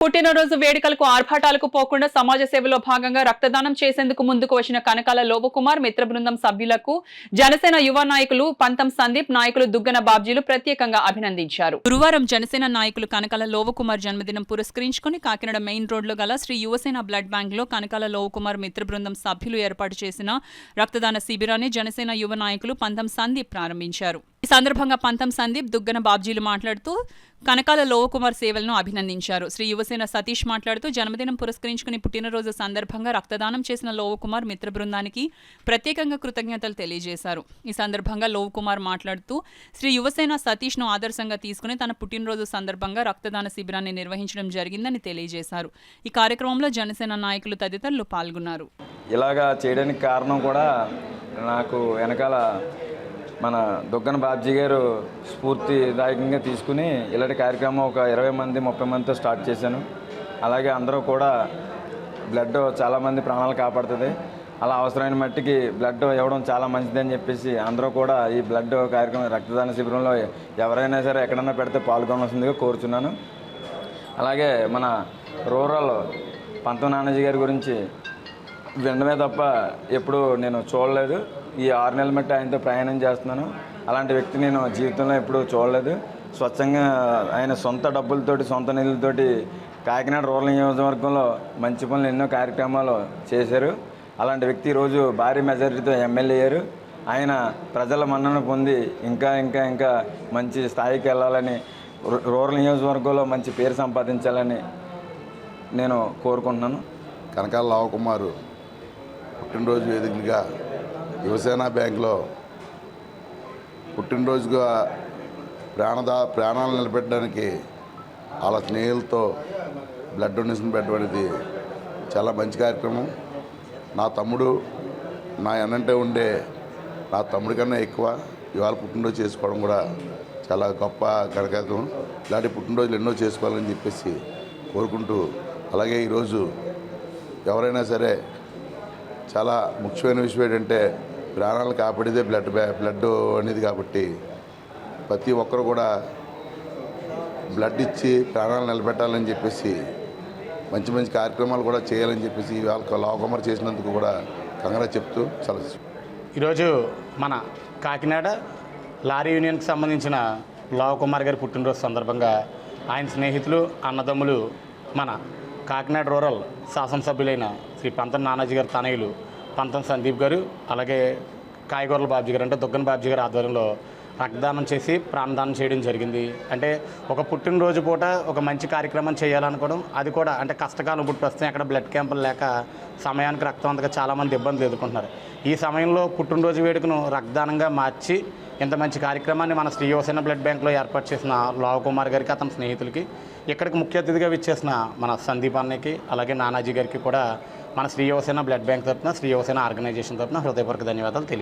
పుట్టినరోజు వేడుకలకు ఆర్భాటాలకు పోకుండా సమాజ సేవలో భాగంగా రక్తదానం చేసేందుకు ముందుకు వచ్చిన కనకాల లోవకుమార్ మిత్ర బృందం సభ్యులకు జనసేన యువ నాయకులు పంతం సందీప్ నాయకులు దుగ్గన బాబ్జీలు ప్రత్యేకంగా అభినందించారు. గురువారం జనసేన నాయకులు కనకాల లోవకుమార్ జన్మదినం పురస్కరించుకుని కాకినాడ మెయిన్ రోడ్లో గల శ్రీ యువసేన బ్లడ్ బ్యాంక్ లో కనకాల లోవకుమార్ మిత్ర బృందం సభ్యులు ఏర్పాటు చేసిన రక్తదాన శిబిరాన్ని జనసేన యువ నాయకులు పంతం సందీప్ ప్రారంభించారు. ఈ సందర్భంగా పంతం సందీప్ దుగ్గన బాబ్జీలు మాట్లాడుతూ కనకాల లోవకుమార్ సేవలను అభినందించారు. శ్రీ యువసేన సతీష్ మాట్లాడుతూ జన్మదినం పురస్కరించుకుని పుట్టినరోజు సందర్భంగా రక్తదానం చేసిన లోవకుమార్ మిత్ర బృందానికి ప్రత్యేకంగా కృతజ్ఞతలు తెలియజేశారు. ఈ సందర్భంగా లోవకుమార్ మాట్లాడుతూ శ్రీ యువసేన సతీష్ ను ఆదర్శంగా తీసుకుని తన పుట్టినరోజు సందర్భంగా రక్తదాన శిబిరాన్ని నిర్వహించడం జరిగిందని తెలియజేశారు. ఈ కార్యక్రమంలో జనసేన నాయకులు తదితరులు పాల్గొన్నారు. ఇలాగా చేయడానికి కారణం కూడా నాకు వెనకాల మన దుగ్గన బాబ్జీ గారు స్ఫూర్తిదాయకంగా తీసుకుని ఇలాంటి కార్యక్రమం ఒక 20 మంది 30 మందితో స్టార్ట్ చేశాను. అలాగే అందరూ కూడా బ్లడ్ చాలామంది ప్రాణాలు కాపాడుతుంది, అలా అవసరమైన మట్టికి బ్లడ్ ఇవ్వడం చాలా మంచిదని చెప్పేసి అందరూ కూడా ఈ బ్లడ్ కార్యక్రమం రక్తదాన శిబిరంలో ఎవరైనా సరే ఎక్కడన్నా పెడితే పాల్గొనవలసిందిగా కోరుచున్నాను. అలాగే మన రూరల్ పంతం నానాజీ గారి గురించి వినడమే తప్ప ఎప్పుడూ నేను చూడలేదు. ఈ 6 నెలల మట్టి ఆయనతో ప్రయాణం చేస్తున్నాను. అలాంటి వ్యక్తి నేను జీవితంలో ఎప్పుడూ చూడలేదు. స్వచ్ఛంగా ఆయన సొంత డబ్బులతోటి సొంత నిధులతోటి కాకినాడ రూరల్ నియోజకవర్గంలో మంచి పనులు ఎన్నో కార్యక్రమాలు చేశారు. అలాంటి వ్యక్తి ఈరోజు భారీ మెజారిటీతో ఎమ్మెల్యే అయ్యారు. ఆయన ప్రజల మన్నన పొంది ఇంకా ఇంకా ఇంకా మంచి స్థాయికి వెళ్ళాలని, రూరల్ నియోజకవర్గంలో మంచి పేరు సంపాదించాలని నేను కోరుకుంటున్నాను. కనకాల లోవకుమారు పుట్టినరోజు వేదికగా యువసేన బ్యాంకులో పుట్టినరోజుగా ప్రాణాలు నిలబెట్టడానికి వాళ్ళ స్నేహితులతో బ్లడ్ డొనేషన్ పెట్టడం అనేది చాలా మంచి కార్యక్రమం. నా తమ్ముడు నా ఎన్నంటే ఉండే నా తమ్ముడి కన్నా ఎక్కువ ఇవాళ పుట్టినరోజు చేసుకోవడం కూడా చాలా గొప్ప కార్యక్రమం. ఇలాంటి పుట్టినరోజులు ఎన్నో చేసుకోవాలని చెప్పేసి కోరుకుంటూ, అలాగే ఈరోజు ఎవరైనా సరే చాలా ముఖ్యమైన విషయం ఏంటంటే ప్రాణాలు కాపాడితే బ్లడ్ అనేది, కాబట్టి ప్రతి ఒక్కరు కూడా బ్లడ్ ఇచ్చి ప్రాణాలు నిలబెట్టాలని చెప్పేసి మంచి మంచి కార్యక్రమాలు కూడా చేయాలని చెప్పేసి వాళ్ళ లోవకుమార్ చేసినందుకు కూడా కంగ్రాట్స్ చెప్తూ సెలవు. ఈరోజు మన కాకినాడ లారీ యూనియన్కి సంబంధించిన లోవకుమార్ గారి పుట్టినరోజు సందర్భంగా ఆయన స్నేహితులు అన్నదమ్ములు మన కాకినాడ రూరల్ శాసనసభ్యులైన శ్రీ పంతం నానాజీ గారి తనయులు పంతం సందీప్ గారు, అలాగే కాయగూరల బాబ్జీ గారు అంటే దుగ్గన బాబ్జీ గారి ఆధ్వర్యంలో రక్తదానం చేసి ప్రాణదానం చేయడం జరిగింది. అంటే ఒక పుట్టినరోజు పూట ఒక మంచి కార్యక్రమం చేయాలనుకోవడం, అది కూడా అంటే కష్టకాలం. ఇప్పుడు ప్రస్తుతం ఎక్కడ బ్లడ్ క్యాంపులు లేక సమయానికి రక్తం అందక చాలామంది ఇబ్బందులు ఎదుర్కొంటున్నారు. ఈ సమయంలో పుట్టినరోజు వేడుకను రక్తదానంగా మార్చి ఇంత మంచి కార్యక్రమాన్ని మన శ్రీ యువసేన బ్లడ్ బ్యాంక్లో ఏర్పాటు చేసిన లోవకుమార్ గారికి, అతని స్నేహితులకి, ఇక్కడికి ముఖ్య అతిథిగా విచ్చేసిన మన సందీప్ అన్నయ్యకి, అలాగే నానాజీ గారికి కూడా మన శ్రీ యువసేన బ్లడ్ బ్యాంక్ తరఫున, శ్రీ యువసేన ఆర్గనైజేషన్ తరఫున హృదయపూర్వక ధన్యవాదాలు తెలియజేస్తాను.